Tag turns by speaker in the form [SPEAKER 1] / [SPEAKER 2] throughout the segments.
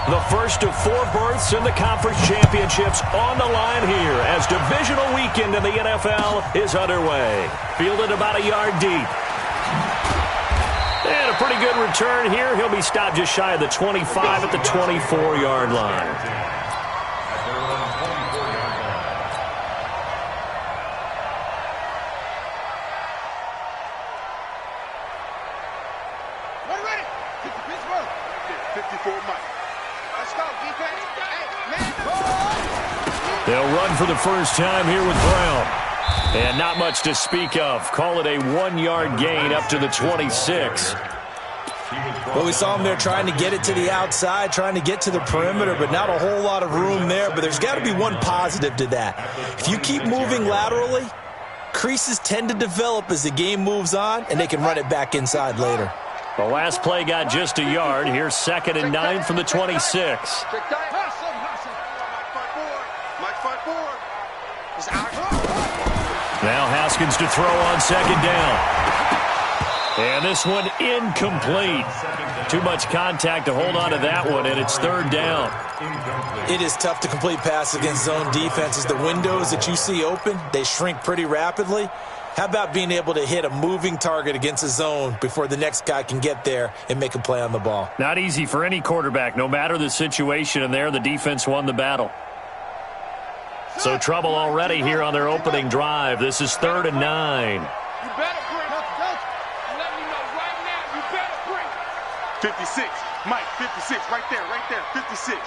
[SPEAKER 1] The first of 4 berths in the conference championships on the line here as divisional weekend in the NFL is underway. Fielded about a yard deep. And a pretty good return here. He'll be stopped just shy of the 25 at the 24-yard line. They'll run for the first time here with Brown. And not much to speak of. Call it a 1-yard gain up to the 26.
[SPEAKER 2] Well, we saw him there trying to get it to the outside, trying to get to the perimeter, but not a whole lot of room there. But there's got to be one positive to that. If you keep moving laterally, creases tend to develop as the game moves on, and they can run it back inside later.
[SPEAKER 1] The last play got just a yard. Here's 2nd and 9 from the 26. Now Haskins to throw on 2nd down. And this one incomplete. Too much contact to hold on to that one, and it's 3rd down.
[SPEAKER 2] It is tough to complete passes against zone defenses. The windows that you see open, they shrink pretty rapidly. How about being able to hit a moving target against a zone before the next guy can get there and make a play on the ball?
[SPEAKER 1] Not easy for any quarterback, no matter the situation, and there the defense won the battle. So trouble already here on their opening drive. This is 3rd and 9.
[SPEAKER 3] You better bring. Let me know right now. You better bring.
[SPEAKER 4] 56. Mike, 56. Right there. 56.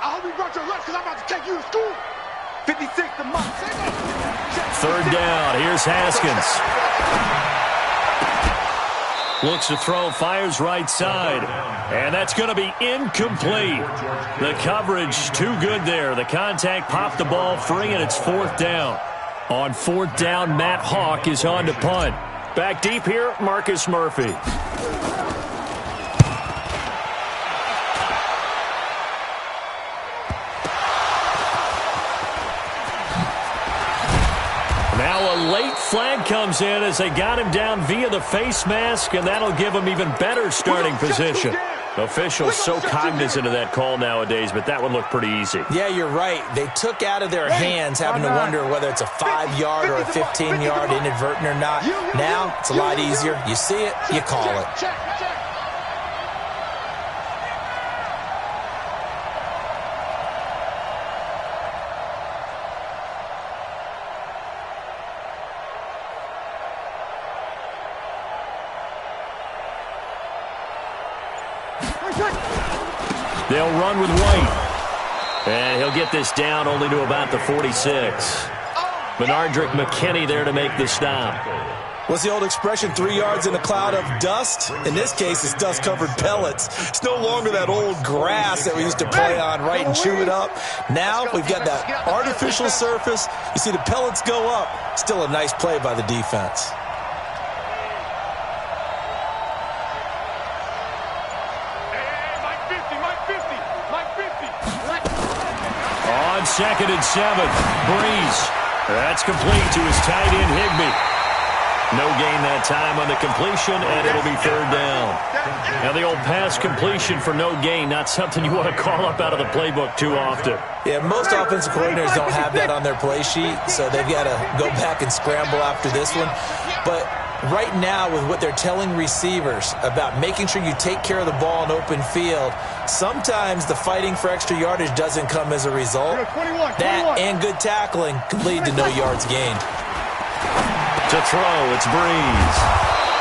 [SPEAKER 4] I hope you brought your lunch because I'm about to take you to school. 56 to Mike.
[SPEAKER 1] 3rd down. Here's Haskins. Looks to throw, fires right side. And that's going to be incomplete. The coverage too good there. The contact popped the ball free, and it's 4th down. On 4th down, Matt Hawk is on to punt. Back deep here, Marcus Murphy. Now a late flag comes in as they got him down via the face mask, and that'll give him even better starting position. Officials so cognizant of that call nowadays, but that one looked pretty easy.
[SPEAKER 2] Yeah, you're right. They took out of their hands having to wonder whether it's a 5-yard or a 15-yard inadvertent or not. Now it's a lot easier. You see it, you call it.
[SPEAKER 1] They'll run with White. And he'll get this down only to about the 46. Benardrick McKinney there to make the stop.
[SPEAKER 2] What's the old expression, 3 yards in a cloud of dust? In this case, it's dust-covered pellets. It's no longer that old grass that we used to play on, right, and chew it up. Now we've got that artificial surface. You see the pellets go up. Still a nice play by the defense.
[SPEAKER 1] On 2nd and 7, Breeze. That's complete to his tight end, Higbee. No gain that time on the completion, and it'll be 3rd down. Now the old pass completion for no gain, not something you want to call up out of the playbook too often.
[SPEAKER 2] Yeah, most offensive coordinators don't have that on their play sheet, so they've got to go back and scramble after this one. But right now, with what they're telling receivers about making sure you take care of the ball in open field, sometimes the fighting for extra yardage doesn't come as a result. That and good tackling can lead to no yards gained.
[SPEAKER 1] To throw, it's Breeze.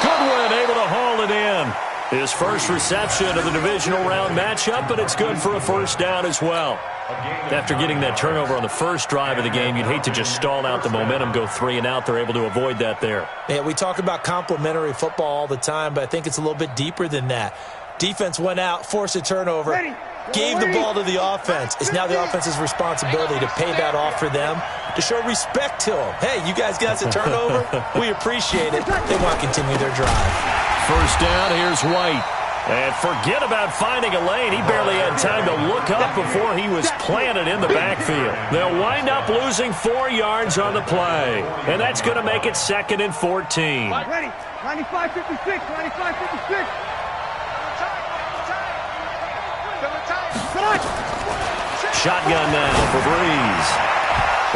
[SPEAKER 1] Goodwin able to haul it in. His first reception of the divisional round matchup, but it's good for a 1st down as well. After getting that turnover on the first drive of the game, you'd hate to just stall out the momentum, go 3 and out. They're able to avoid that there.
[SPEAKER 2] Yeah, we talk about complementary football all the time, but I think it's a little bit deeper than that. Defense went out, forced a turnover, gave the ball to the offense. It's now the offense's responsibility to pay that off for them, to show respect to them. Hey, you guys got us a turnover? We appreciate it. They want to continue their drive.
[SPEAKER 1] 1st down, here's White. And forget about finding a lane. He barely had time to look up before he was planted in the backfield. They'll wind up losing 4 yards on the play. And that's going to make it 2nd and 14.
[SPEAKER 3] Ready. 95-56. 95-56.
[SPEAKER 1] shotgun now for Breeze.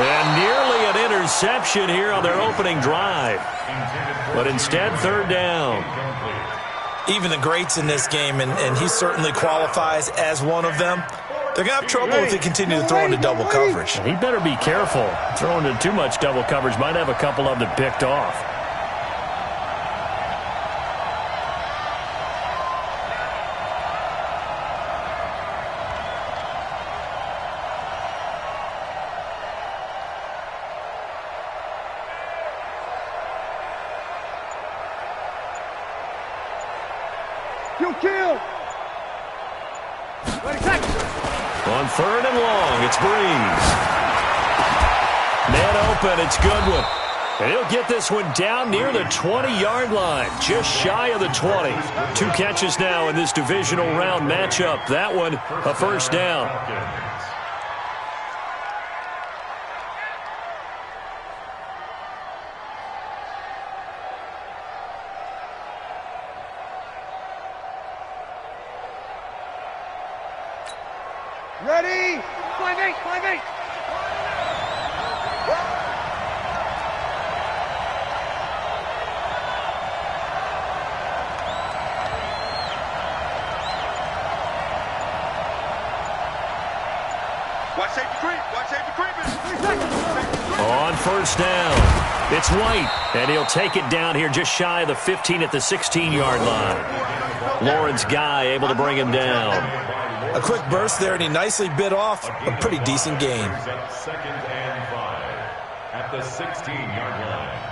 [SPEAKER 1] And nearly an interception here on their opening drive. But instead, third down.
[SPEAKER 2] Even the greats in this game, and he certainly qualifies as one of them, they're going to have trouble if they continue to throw into double coverage.
[SPEAKER 1] He better be careful. Throwing into too much double coverage might have a couple of them picked off. On third and long, it's Breeze. Man open, it's Goodwin. And he'll get this one down near the 20-yard line, just shy of the 20. 2 catches now in this divisional round matchup. That one, a first down.
[SPEAKER 3] Ready? 5-8, 5-8.
[SPEAKER 4] Watch safety creep. Watch safety creeping.
[SPEAKER 1] On first down, it's White, and he'll take it down here just shy of the 15 at the 16-yard line. Lawrence Guy able to bring him down.
[SPEAKER 2] A quick burst there, and he nicely bit off a pretty decent gain.
[SPEAKER 5] Second and 5 at the 16-yard line.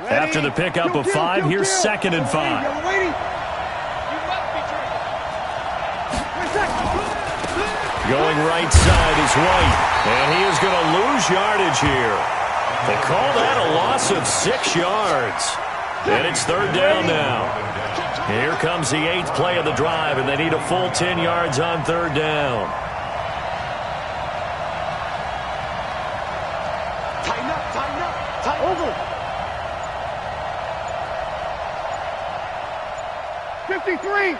[SPEAKER 1] After the pickup of 5, here's second and 5. Going right side is White, and he is going to lose yardage here. They call that a loss of 6 yards. And it's third down now. Here comes the 8th play of the drive, and they need a full 10 yards on third down.
[SPEAKER 4] Tighten up, tighten up, tighten over.
[SPEAKER 3] 53.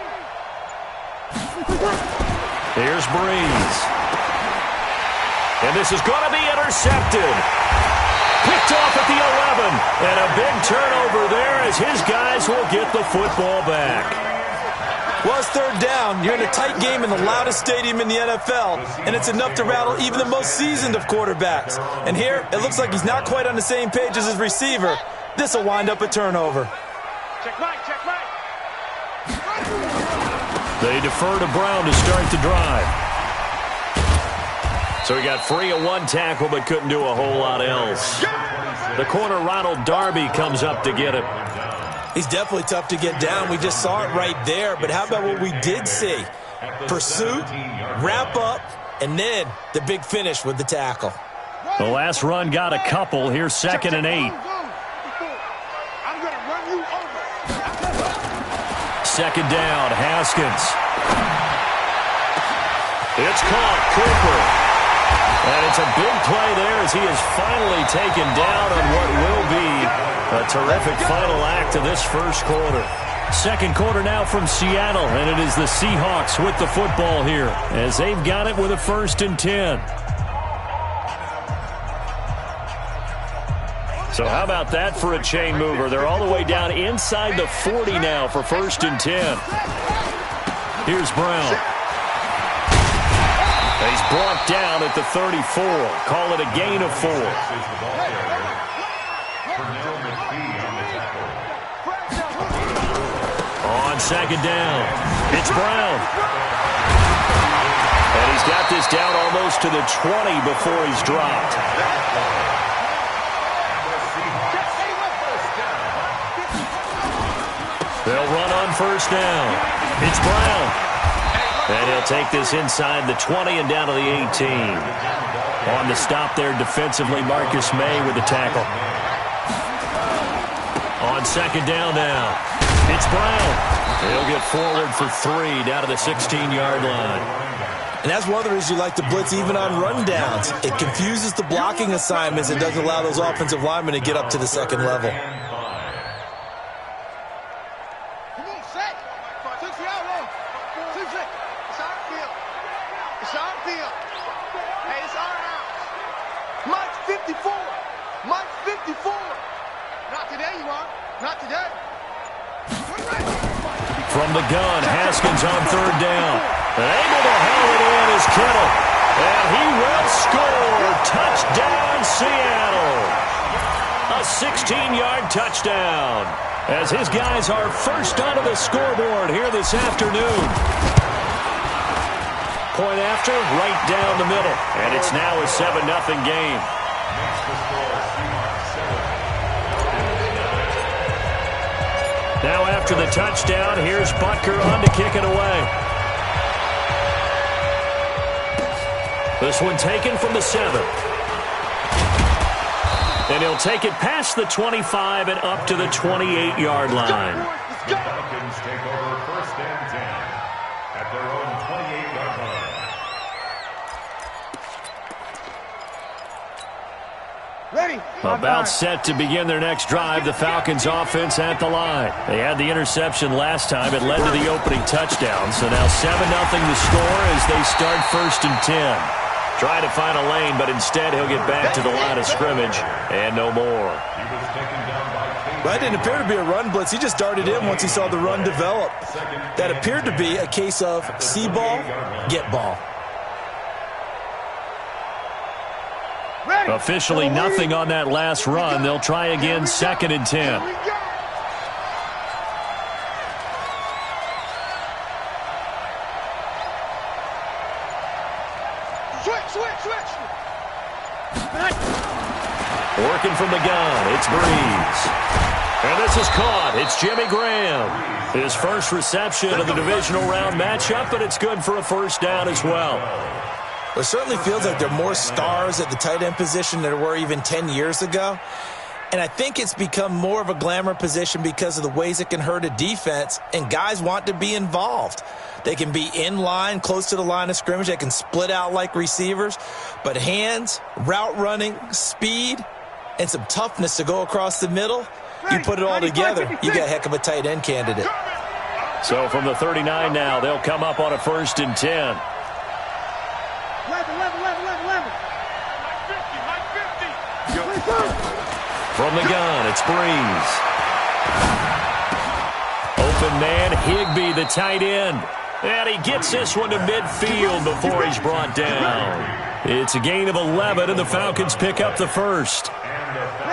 [SPEAKER 1] Here's Breeze. And this is going to be intercepted. Picked off at the 11. And a big turnover there as his guys will get the football back.
[SPEAKER 2] Well, it's third down. You're in a tight game in the loudest stadium in the NFL, and it's enough to rattle even the most seasoned of quarterbacks. And here, it looks like he's not quite on the same page as his receiver. This will wind up a turnover.
[SPEAKER 3] Check right, check right.
[SPEAKER 1] They defer to Brown to start the drive. So he got free of 1 tackle but couldn't do a whole lot else. The corner, Ronald Darby, comes up to get him.
[SPEAKER 2] He's definitely tough to get down. We just saw it right there. But how about what we did see? Pursuit, wrap up, and then the big finish with the tackle.
[SPEAKER 1] The last run got a couple. Here's second and 8.
[SPEAKER 4] I'm going to run you over.
[SPEAKER 1] Second down, Haskins. It's caught, Cooper. And it's a big play there as he is finally taken down on what will be a terrific final act of this first quarter. Second quarter now from Seattle, and it is the Seahawks with the football here as they've got it with a 1st and 10. So how about that for a chain mover? They're all the way down inside the 40 now for 1st and 10. Here's Brown. He's brought down at the 34. Call it a gain of 4. On second down, it's Brown. And he's got this down almost to the 20 before he's dropped. They'll run on first down. It's Brown. And he'll take this inside the 20 and down to the 18. On the stop there defensively, Marcus May with the tackle. On second down now, it's Brown. He'll get forward for 3 down to the 16-yard line.
[SPEAKER 2] And that's one of the reasons you like to blitz even on rundowns. It confuses the blocking assignments and doesn't allow those offensive linemen to get up to the second level.
[SPEAKER 1] From the gun, Haskins on 3rd down. And able to haul it in is Kittle. And he will score. Touchdown, Seattle. A 16-yard touchdown. As his guys are first onto the scoreboard here this afternoon. Point after, right down the middle. And it's now a 7-0 game. Now after the touchdown, here's Butker on to kick it away. This one taken from the 7. And he'll take it past the 25 and up to the 28-yard line.
[SPEAKER 5] The Falcons take over 1st and 10 at their own 28-yard line.
[SPEAKER 3] Ready.
[SPEAKER 1] About set to begin their next drive, the Falcons offense at the line. They had the interception last time. It led to the opening touchdown. So now 7-0 the score as they start 1st and 10. Try to find a lane, but instead he'll get back to the line of scrimmage and no more.
[SPEAKER 2] That didn't appear to be a run blitz. He just darted in once he saw the run develop. That appeared to be a case of see ball, get ball.
[SPEAKER 1] Officially nothing on that last run. They'll try again 2nd and 10.
[SPEAKER 3] Switch.
[SPEAKER 1] Working from the gun, it's Breeze. And this is caught. It's Jimmy Graham. His first reception of the divisional round matchup, but it's good for a 1st down as well.
[SPEAKER 2] It certainly feels like there are more stars at the tight end position than there were even 10 years ago. And I think it's become more of a glamour position because of the ways it can hurt a defense, and guys want to be involved. They can be in line, close to the line of scrimmage. They can split out like receivers. But hands, route running, speed, and some toughness to go across the middle, you put it all together, you got a heck of a tight end candidate.
[SPEAKER 1] So from the 39 now, they'll come up on a 1st and 10.
[SPEAKER 3] 11.
[SPEAKER 1] From the gun, it's Breeze. Open man, Higbee, the tight end. And he gets this one to midfield before he's brought down. It's a gain of 11, and the Falcons pick up the 1st.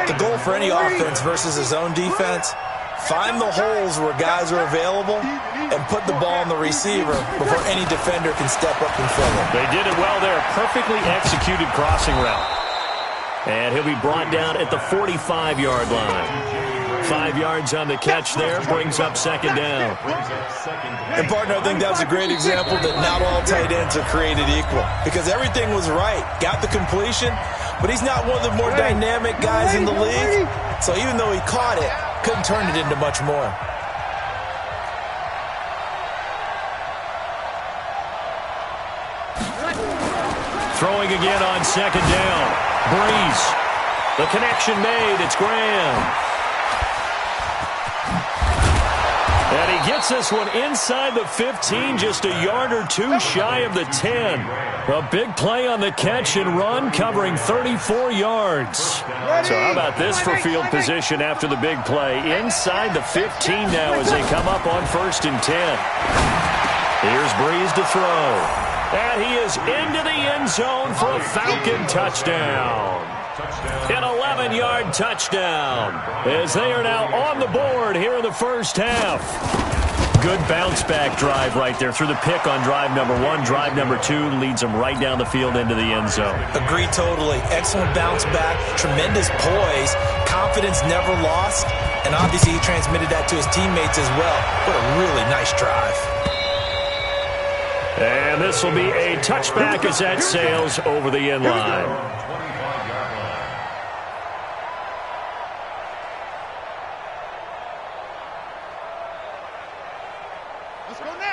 [SPEAKER 2] The goal for any offense versus his own defense, find the holes where guys are available and put the ball on the receiver before any defender can step up and fill it.
[SPEAKER 1] They did it well there. Perfectly executed crossing route. And he'll be brought down at the 45-yard line. 5 yards on the catch there, brings up 2nd down.
[SPEAKER 2] And, partner, I think that was a great example that not all tight ends are created equal. Because everything was right. Got the completion, but he's not one of the more dynamic guys in the league. So even though he caught it, couldn't turn it into much more.
[SPEAKER 1] Throwing again on 2nd down. Breeze. The connection made. It's Graham. And he gets this one inside the 15, just a yard or 2 shy of the 10. A big play on the catch and run, covering 34 yards. So how about this for field position after the big play? Inside the 15 now as they come up on 1st and 10. Here's Breeze to throw. And he is into the end zone for a Falcon touchdown. An 11-yard touchdown as they are now on the board here in the 1st half. Good bounce-back drive right there through the pick on drive number 1. Drive number 2 leads them right down the field into the end zone.
[SPEAKER 2] Agree totally. Excellent bounce back, tremendous poise, confidence never lost, and obviously he transmitted that to his teammates as well. What a really nice drive.
[SPEAKER 1] And this will be a touchback as that sails over the end line.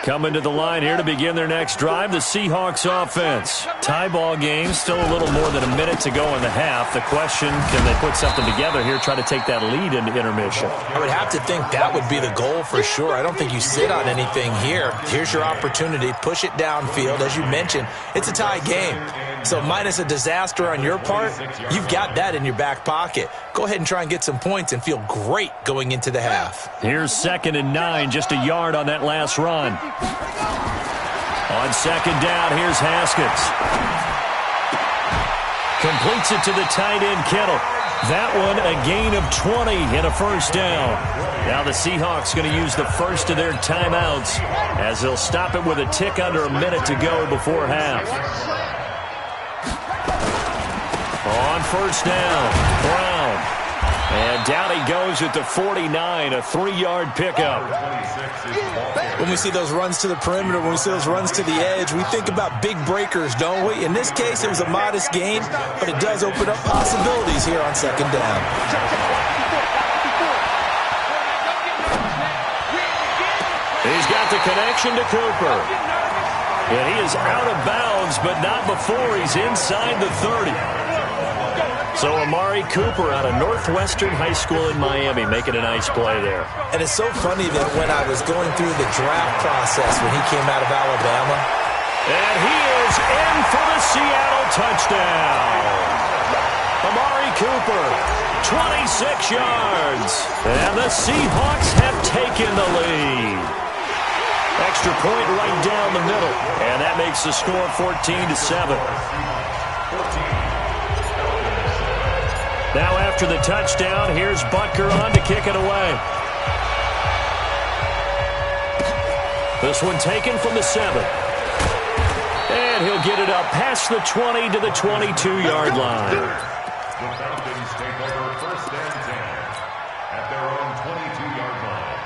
[SPEAKER 1] Coming to the line here to begin their next drive, the Seahawks offense. Tie ball game, still a little more than a minute to go in the half. The question, can they put something together here, try to take that lead into intermission?
[SPEAKER 2] I would have to think that would be the goal for sure. I don't think you sit on anything here. Here's your opportunity. Push it downfield. As you mentioned, it's a tie game. So minus a disaster on your part, you've got that in your back pocket. Go ahead and try and get some points and feel great going into the half.
[SPEAKER 1] Here's 2nd and 9, just a yard on that last run. On 2nd down, here's Haskins. Completes it to the tight end, Kittle. That one a gain of 20 and a first down. Now the Seahawks going to use the first of their timeouts as they'll stop it with a tick under a minute to go before half. On 1st down, Brown. And down he goes at the 49, a 3-yard pickup.
[SPEAKER 2] When we see those runs to the perimeter, when we see those runs to the edge, we think about big breakers, don't we? In this case, it was a modest gain, but it does open up possibilities here on 2nd down.
[SPEAKER 1] He's got the connection to Cooper. And he is out of bounds, but not before he's inside the 30. So Amari Cooper out of Northwestern High School in Miami making a nice play there.
[SPEAKER 2] And it's so funny that when I was going through the draft process when he came out of Alabama.
[SPEAKER 1] And he is in for the Seattle touchdown. Amari Cooper, 26 yards. And the Seahawks have taken the lead. Extra point right down the middle. And that makes the score 14-7. Now after the touchdown, here's Butker on to kick it away. This one taken from the 7. And he'll get it up past the 20 to the 22-yard line.
[SPEAKER 5] The Falcons take over 1st and 10 at their own 22-yard line.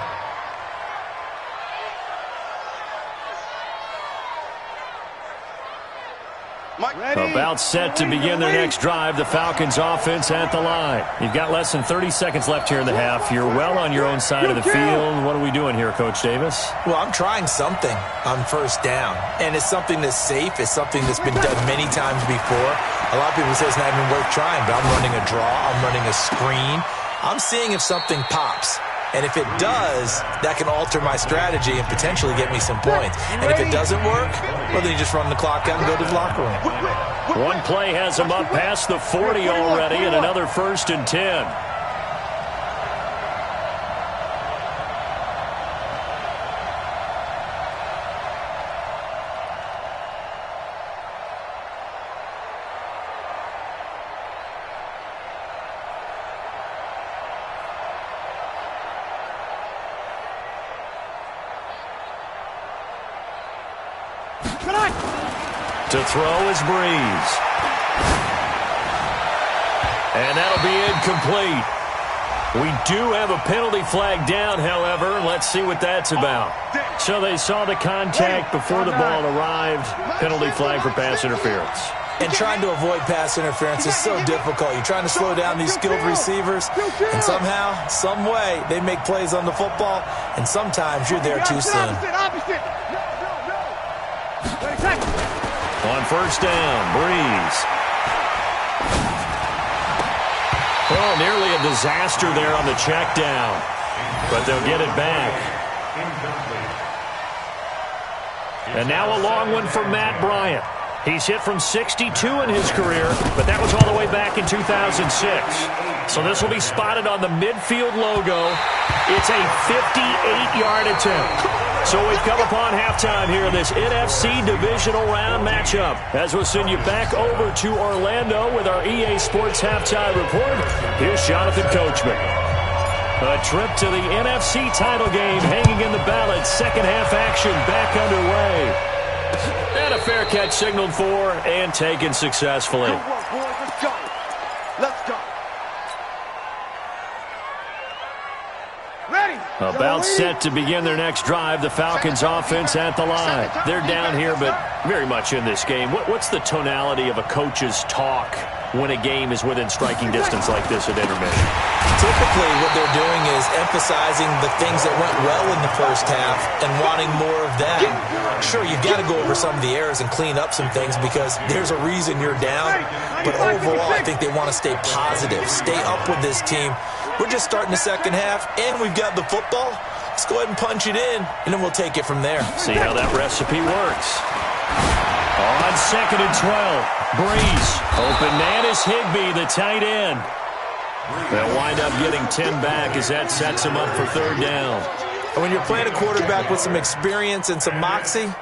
[SPEAKER 1] About set to begin their next drive, the Falcons offense at the line. You've got less than 30 seconds left here in the half. You're well on your own side of the field. What are we doing here, Coach Davis?
[SPEAKER 2] Well, I'm trying something on 1st down, and it's something that's safe. It's something that's been done many times before. A lot of people say it's not even worth trying, but I'm running a draw. I'm running a screen. I'm seeing if something pops. And if it does, that can alter my strategy and potentially get me some points. And if it doesn't work, well, then you just run the clock out and go to the locker room.
[SPEAKER 1] One play has him up past the 40 already, and another 1st and 10. To throw is Breeze. And that'll be incomplete. We do have a penalty flag down, however. Let's see what that's about. So they saw the contact before the ball arrived. Penalty flag for pass interference.
[SPEAKER 2] And trying to avoid pass interference is so difficult. You're trying to slow down these skilled receivers, and somehow, some way, they make plays on the football, and sometimes you're there too soon.
[SPEAKER 1] On 1st down, Breeze. Oh, nearly a disaster there on the check down. But they'll get it back. And now a long one for Matt Bryant. He's hit from 62 in his career, but that was all the way back in 2006. So this will be spotted on the midfield logo. It's a 58-yard attempt. So we've come upon halftime here in this NFC Divisional Round matchup. As we'll send you back over to Orlando with our EA Sports Halftime Report, here's Jonathan Coachman. A trip to the NFC title game hanging in the balance. Second half action back underway. And a fair catch signaled for and taken successfully.
[SPEAKER 4] Good work, boys. Let's go. Let's go.
[SPEAKER 1] About set to begin their next drive, the Falcons offense at the line. They're down here, but very much in this game. What's the tonality of a coach's talk when a game is within striking distance like this at intermission?
[SPEAKER 2] Typically, what they're doing is emphasizing the things that went well in the first half and wanting more of that. Sure, you've got to go over some of the errors and clean up some things because there's a reason you're down. But overall, I think they want to stay positive, stay up with this team. We're just starting the second half, and we've got the football. Let's go ahead and punch it in, and then we'll take it from there.
[SPEAKER 1] See how that recipe works. On 2nd and 12, Breeze. Open man is Higbee, the tight end. They'll wind up getting 10 back as that sets him up for 3rd down.
[SPEAKER 2] And when you're playing a quarterback with some experience and some moxie,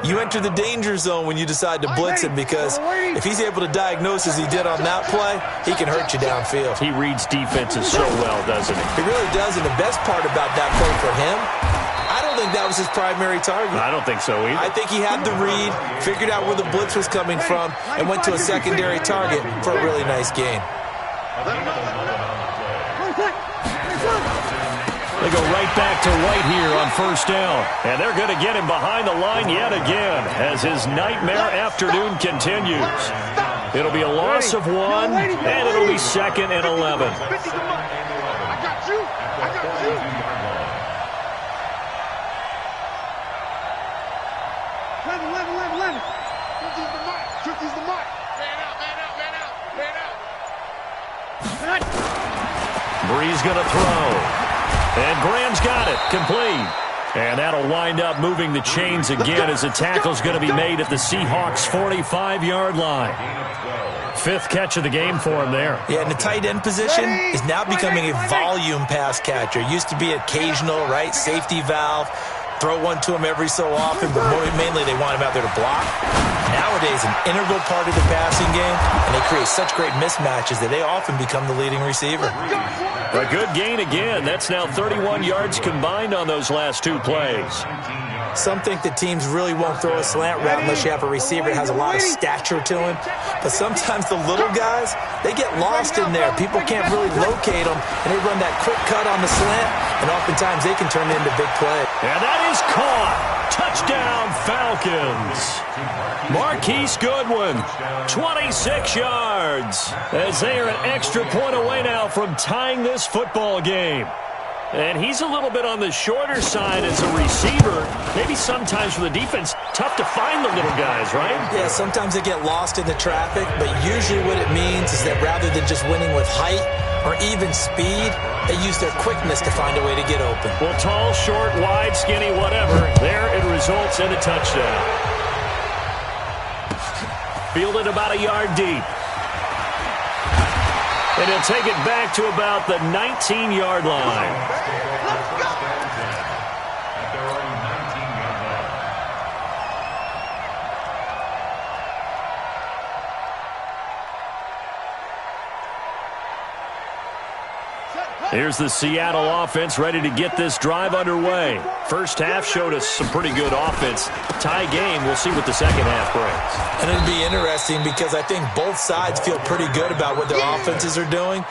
[SPEAKER 2] you enter the danger zone when you decide to blitz him because if he's able to diagnose as he did on that play, he can hurt you downfield.
[SPEAKER 1] He reads defenses so well, doesn't he?
[SPEAKER 2] He really does, and the best part about that play for him, I don't think that was his primary target.
[SPEAKER 1] I don't think so either.
[SPEAKER 2] I think he had the read, figured out where the blitz was coming from, and went to a secondary target for a really nice gain.
[SPEAKER 1] They go right back to White here on 1st down. And they're going to get him behind the line yet again as his nightmare afternoon continues. It'll be a loss of 1, and it'll be 2nd and 11.
[SPEAKER 4] I got you. I got you. Lenny. Shoot these the mic. Man out.
[SPEAKER 1] Breeze going to throw. And Graham's got it. Complete. And that'll wind up moving the chains again as the tackle's going to be made at the Seahawks' 45-yard line. 5th catch of the game for him there.
[SPEAKER 2] Yeah, and the tight end position is now becoming a volume pass catcher. Used to be occasional, right? Safety valve. Throw one to him every so often, but mainly they want him out there to block. Nowadays, an integral part of the passing game, and they create such great mismatches that they often become the leading receiver.
[SPEAKER 1] A good gain again. That's now 31 yards combined on those last 2 plays.
[SPEAKER 2] Some think that teams really won't throw a slant route unless you have a receiver that has a lot of stature to him. But sometimes the little guys, they get lost in there. People can't really locate them, and they run that quick cut on the slant, and oftentimes they can turn it into big play.
[SPEAKER 1] And that is caught. Touchdown, Falcons. Marquise Goodwin, 26 yards, as they are an extra point away now from tying this football game. And he's a little bit on the shorter side as a receiver. Maybe sometimes for the defense, tough to find the little guys, right?
[SPEAKER 2] Yeah, sometimes they get lost in the traffic, but usually what it means is that rather than just winning with height or even speed, they use their quickness to find a way to get open.
[SPEAKER 1] Well, tall, short, wide, skinny, whatever, there it results in a touchdown. Fielded about a yard deep. And he'll take it back to about the 19-yard line. Here's the Seattle offense ready to get this drive underway. First half showed us some pretty good offense. Tie game, we'll see what the second half brings.
[SPEAKER 2] And it'll be interesting because I think both sides feel pretty good about what their offenses are doing.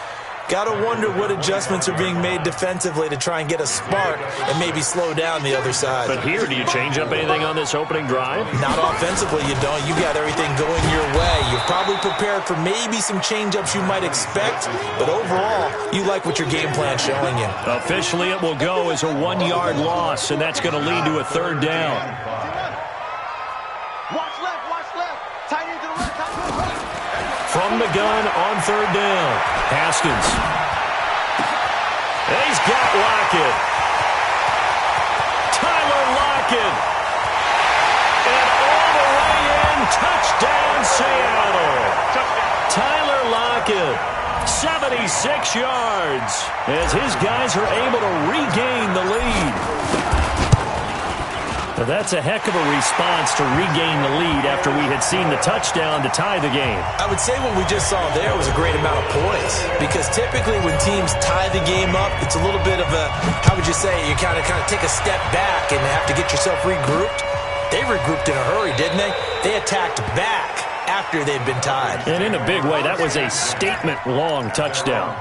[SPEAKER 2] Got to wonder what adjustments are being made defensively to try and get a spark and maybe slow down the other side.
[SPEAKER 1] But here, do you change up anything on this opening drive?
[SPEAKER 2] Not offensively, you don't. You got everything going your way. You're probably prepared for maybe some change-ups you might expect, but overall, you like what your game plan's showing you.
[SPEAKER 1] Officially, it will go as a 1-yard loss, and that's going to lead to a 3rd down.
[SPEAKER 4] Watch left. Tight end to the right, tight end to the right.
[SPEAKER 1] From the gun on 3rd down. Haskins. And he's got Lockett. Tyler Lockett. And all the way in. Touchdown, Seattle. Tyler Lockett. 76 yards. As his guys are able to regain the lead. Well, that's a heck of a response to regain the lead after we had seen the touchdown to tie the game.
[SPEAKER 2] I would say what we just saw there was a great amount of poise because typically when teams tie the game up, it's a little bit of a, how would you say, you kind of take a step back and have to get yourself regrouped. They regrouped in a hurry, didn't they? They attacked back after they'd been tied.
[SPEAKER 1] And in a big way, that was a statement-long touchdown.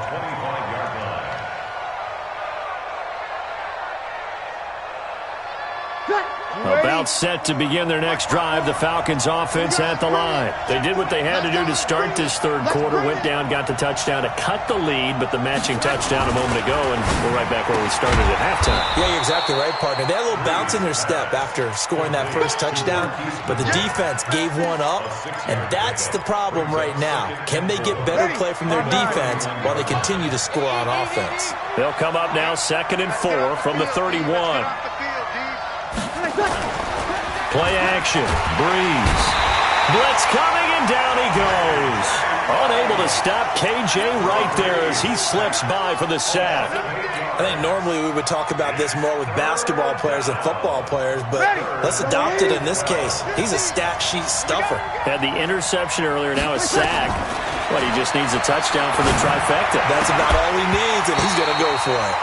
[SPEAKER 4] Cut.
[SPEAKER 1] About set to begin their next drive, the Falcons offense at the line. They did what they had to do to start this third quarter, went down, got the touchdown to cut the lead, but the matching touchdown a moment ago, and we're right back where we started at halftime.
[SPEAKER 2] Yeah, you're exactly right, partner. They had a little bounce in their step after scoring that first touchdown, but the defense gave one up, and that's the problem right now. Can they get better play from their defense while they continue to score on offense?
[SPEAKER 1] They'll come up now 2nd and 4 from the 31. Play action. Breeze. Blitz coming, and down he goes. Unable to stop KJ right there as he slips by for the sack.
[SPEAKER 2] I think normally we would talk about this more with basketball players than football players, but let's adopt it in this case. He's a stat sheet stuffer.
[SPEAKER 1] Had the interception earlier, now a sack. But he just needs a touchdown for the trifecta.
[SPEAKER 2] That's about all he needs, and he's going to go for it.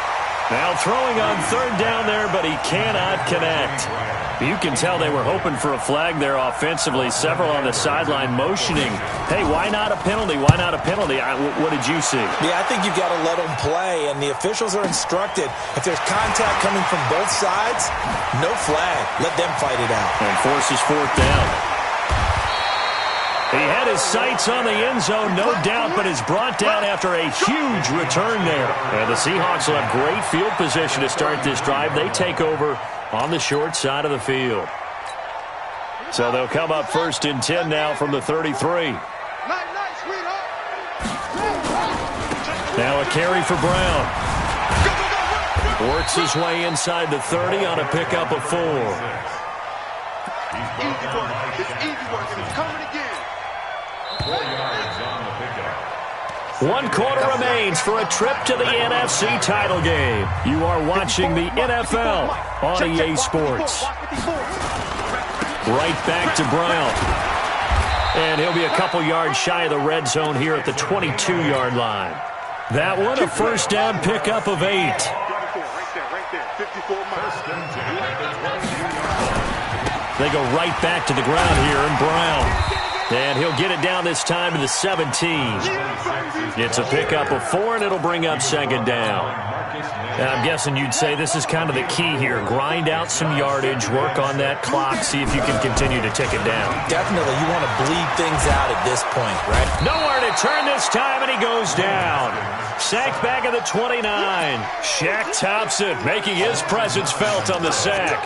[SPEAKER 1] Now throwing on 3rd down there, but he cannot connect. You can tell they were hoping for a flag there offensively. Several on the sideline motioning, hey, why not a penalty? Why not a penalty? What did you see?
[SPEAKER 2] Yeah, I think you've got to let them play, and the officials are instructed. If there's contact coming from both sides, no flag. Let them fight it out.
[SPEAKER 1] And forces 4th down. He had his sights on the end zone, no doubt, but is brought down after a huge return there. And the Seahawks will have great field position to start this drive. They take over on the short side of the field. So they'll come up 1st and 10 now from the 33. Now a carry for Brown. Works his way inside the 30 on a pickup of 4.
[SPEAKER 4] Easy work. It's easy work, and it's coming again.
[SPEAKER 5] 4 yards on the pickup.
[SPEAKER 1] 1 quarter remains for a trip to the NFC title game. You are watching the NFL on EA Sports. Right back to Brown. And he'll be a couple yards shy of the red zone here at the 22-yard line. That one, a 1st down pickup of 8.
[SPEAKER 4] Right there. 54 miles.
[SPEAKER 1] They go right back to the ground here, and Brown. And he'll get it down this time to the 17. It's a pickup of 4, and it'll bring up 2nd down. And I'm guessing you'd say this is kind of the key here. Grind out some yardage, work on that clock, see if you can continue to tick it down.
[SPEAKER 2] Definitely, you want to bleed things out at this point, right?
[SPEAKER 1] Nowhere to turn this time, and he goes down. Sacked back at the 29. Shaq Thompson making his presence felt on the sack.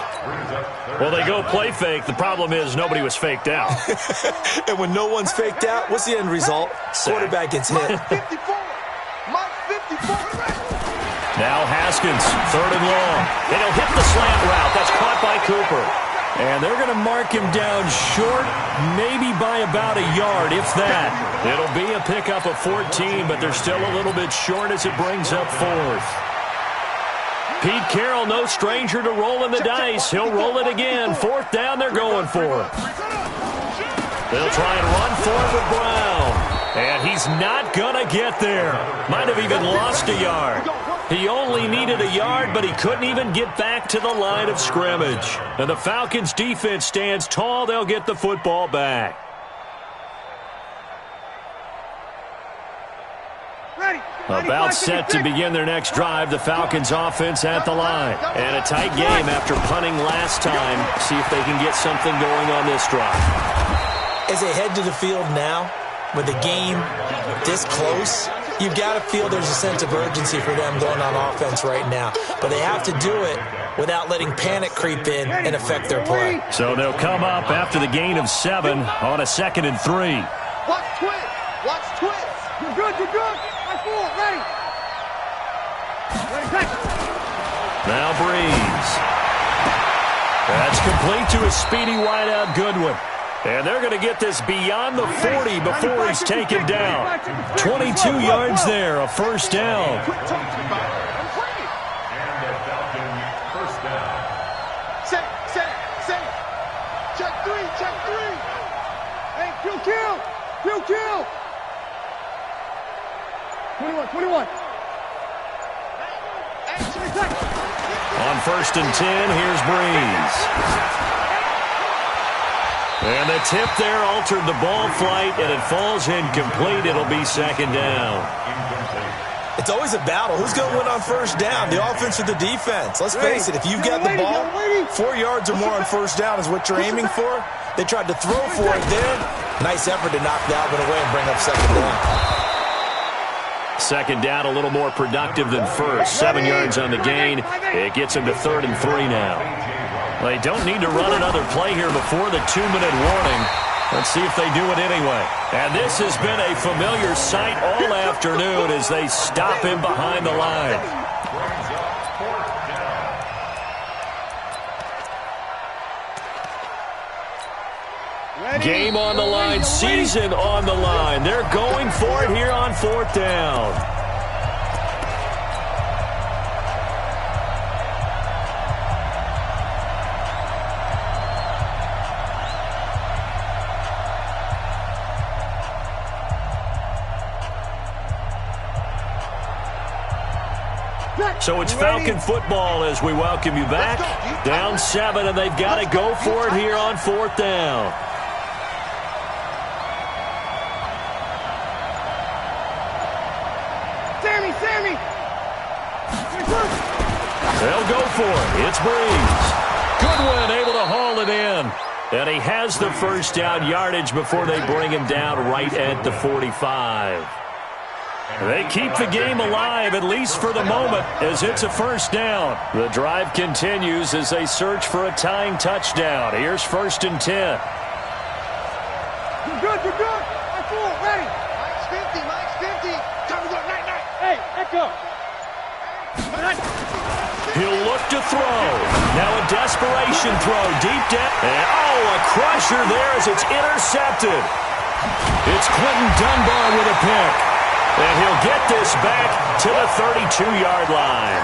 [SPEAKER 1] Well, they go play fake. The problem is nobody was faked out.
[SPEAKER 2] And when no one's faked out, what's the end result? Quarterback gets hit.
[SPEAKER 1] Now Haskins, 3rd and long. And he'll hit the slant route. That's caught by Cooper. And they're going to mark him down short, maybe by about a yard, if that. It'll be a pickup of 14, but they're still a little bit short as it brings up 4th. Pete Carroll, no stranger to rolling the dice. He'll roll it again. 4th down, they're going for it. They'll try and run for it with Brown. And he's not going to get there. Might have even lost a yard. He only needed a yard, but he couldn't even get back to the line of scrimmage. And the Falcons' defense stands tall. They'll get the football back. About set to begin their next drive, the Falcons offense at the line. And a tight game after punting last time. See if they can get something going on this drive.
[SPEAKER 2] As they head to the field now, with the game this close, you've got to feel there's a sense of urgency for them going on offense right now. But they have to do it without letting panic creep in and affect their play.
[SPEAKER 1] So they'll come up after the gain of 7 on a 2nd and 3.
[SPEAKER 4] Watch twist. Watch twist. You're good. You're good. Ready.
[SPEAKER 1] Now Breeze. That's complete to a speedy wideout Goodwin. And they're going to get this beyond the 40 before he's taken down. 22 yards there, a 1st down.
[SPEAKER 5] And the Falcon 1st down.
[SPEAKER 4] Set. Check 3. Hey, kill. 21.
[SPEAKER 1] On 1st and 10, here's Breeze. And the tip there altered the ball flight, and it falls incomplete. It'll be 2nd down.
[SPEAKER 2] It's always a battle. Who's going to win on first down, the offense or the defense? Let's face it, if you've got the ball, 4 yards or more on first down is what you're aiming for. They tried to throw for it there. Nice effort to knock that one away and bring up second down.
[SPEAKER 1] Second down, a little more productive than first. 7 yards on the gain. It gets them to 3rd and 3 now. They don't need to run another play here before the 2-minute warning. Let's see if they do it anyway. And this has been a familiar sight all afternoon as they stop him behind the line. Game on the line, season on the line. They're going for it here on 4th down. So it's Falcon football as we welcome you back. Down 7, and they've got to go for it here on 4th down.
[SPEAKER 3] Sammy!
[SPEAKER 1] They'll go for it. It's Breeze. Goodwin able to haul it in. And he has the first down yardage before they bring him down right at the 45. They keep the game alive, at least for the moment, as it's a first down. The drive continues as they search for a tying touchdown. Here's 1st and 10.
[SPEAKER 3] You're good. I'm full, ready. Mike's 50. Time to go, night. Hey, echo.
[SPEAKER 1] He'll look to throw. Now a desperation throw deep down. And a crusher there as it's intercepted. It's Quentin Dunbar with a pick. And he'll get this back to the 32-yard line.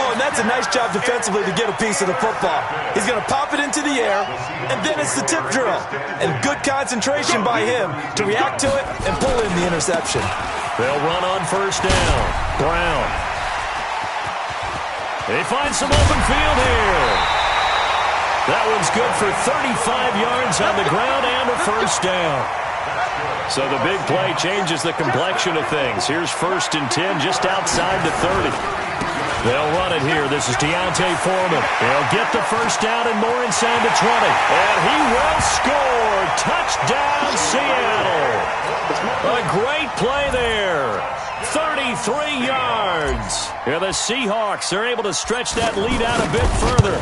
[SPEAKER 2] Oh, and that's a nice job defensively to get a piece of the football. He's going to pop it into the air, and then it's the tip drill. And good concentration by him to react to it and pull in the interception.
[SPEAKER 1] They'll run on first down. Brown. They find some open field here. That one's good for 35 yards on the ground and a first down. So the big play changes the complexion of things. Here's 1st and 10 just outside the 30. They'll run it here. This is Deontay Foreman. They'll get the first down and more inside the 20. And he will score. Touchdown, Seattle. A great play there. 33 yards. And the Seahawks are able to stretch that lead out a bit further.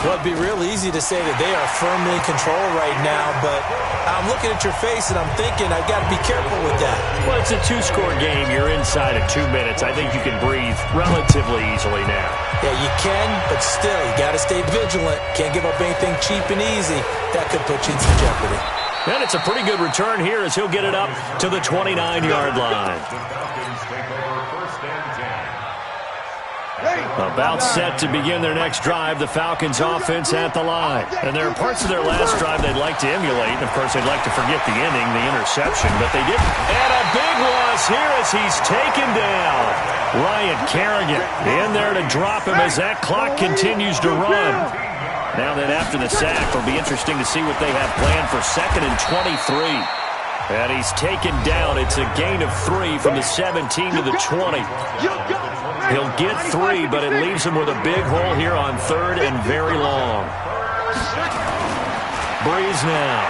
[SPEAKER 2] Well, it'd be real easy to say that they are firmly in control right now, but I'm looking at your face and I'm thinking I've got to be careful with that.
[SPEAKER 1] Well, it's a 2-score game. You're inside of 2 minutes. I think you can breathe relatively easily now.
[SPEAKER 2] Yeah, you can, but still, you got to stay vigilant. Can't give up anything cheap and easy. That could put you in some jeopardy.
[SPEAKER 1] And it's a pretty good return here as he'll get it up to the 29-yard line. About set to begin their next drive, the Falcons offense at the line. And there are parts of their last drive they'd like to emulate. And, of course, they'd like to forget the inning, the interception, but they didn't. And a big loss here as he's taken down. Ryan Kerrigan in there to drop him as that clock continues to run. Now then, after the sack, it'll be interesting to see what they have planned for 2nd and 23. And he's taken down. It's a gain of 3 from the 17 to the 20. He'll get 3, but it leaves him with a big hole here on 3rd and very long. Breeze now.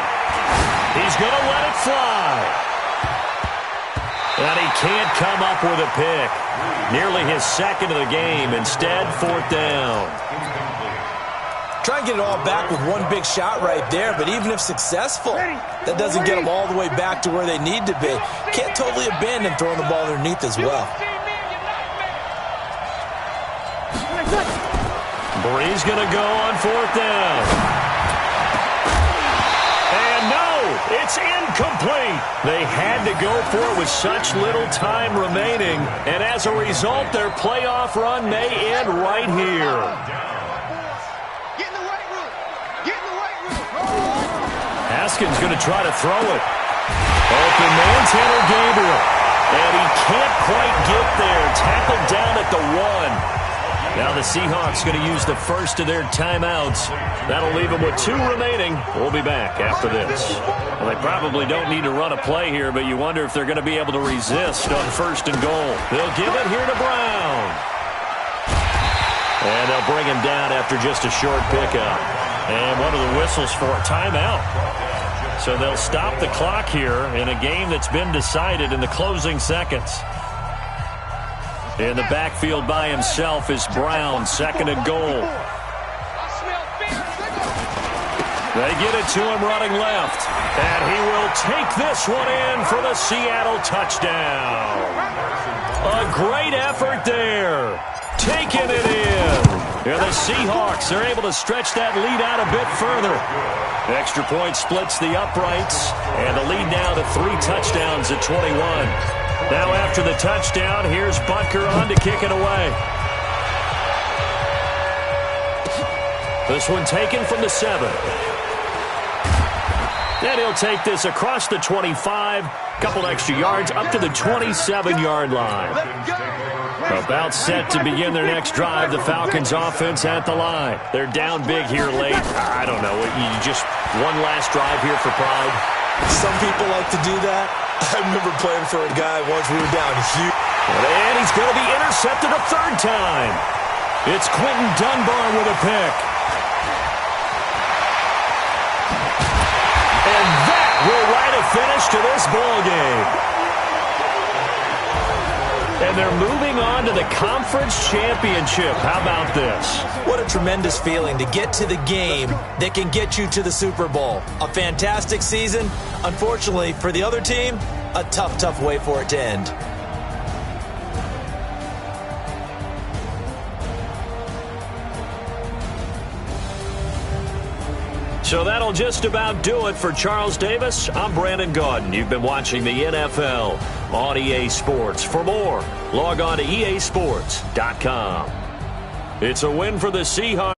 [SPEAKER 1] He's going to let it fly. And he can't come up with a pick. Nearly his 2nd of the game. Instead, 4th down.
[SPEAKER 2] Try and get it all back with one big shot right there, but even if successful, that doesn't get them all the way back to where they need to be. Can't totally abandon throwing the ball underneath as well.
[SPEAKER 1] Breeze going to go on 4th down. And no, it's incomplete. They had to go for it with such little time remaining. And as a result, their playoff run may end right here. Haskins going to try to throw it. Open man, Tanner Gabriel. And he can't quite get there. Tackled down at the 1. Now the Seahawks going to use the first of their timeouts. That'll leave them with 2 remaining. We'll be back after this. Well, they probably don't need to run a play here, but you wonder if they're going to be able to resist on 1st and goal. They'll give it here to Brown. And they'll bring him down after just a short pickup. And one of the whistles for a timeout. So they'll stop the clock here in a game that's been decided in the closing seconds. In the backfield by himself is Brown, 2nd and goal. They get it to him running left. And he will take this one in for the Seattle touchdown. A great effort there. Taking it in. Here the Seahawks are able to stretch that lead out a bit further. Extra point splits the uprights. And the lead now to 3 touchdowns at 21. Now after the touchdown, here's Butker on to kick it away. This one taken from the 7. And he'll take this across the 25, couple extra yards, up to the 27-yard line. About set to begin their next drive, the Falcons offense at the line. They're down big here late. I don't know, you just one last drive here for pride.
[SPEAKER 2] Some people like to do that. I remember playing for a guy once we were down huge.
[SPEAKER 1] And he's going to be intercepted a 3rd time. It's Quentin Dunbar with a pick. And that will write a finish to this ball game. And they're moving on to the conference championship. How about this?
[SPEAKER 2] What a tremendous feeling to get to the game that can get you to the Super Bowl. A fantastic season. Unfortunately, for the other team, a tough, tough way for it to end.
[SPEAKER 1] So that'll just about do it for Charles Davis. I'm Brandon Gaudin. You've been watching the NFL on EA Sports. For more, log on to easports.com. It's a win for the Seahawks.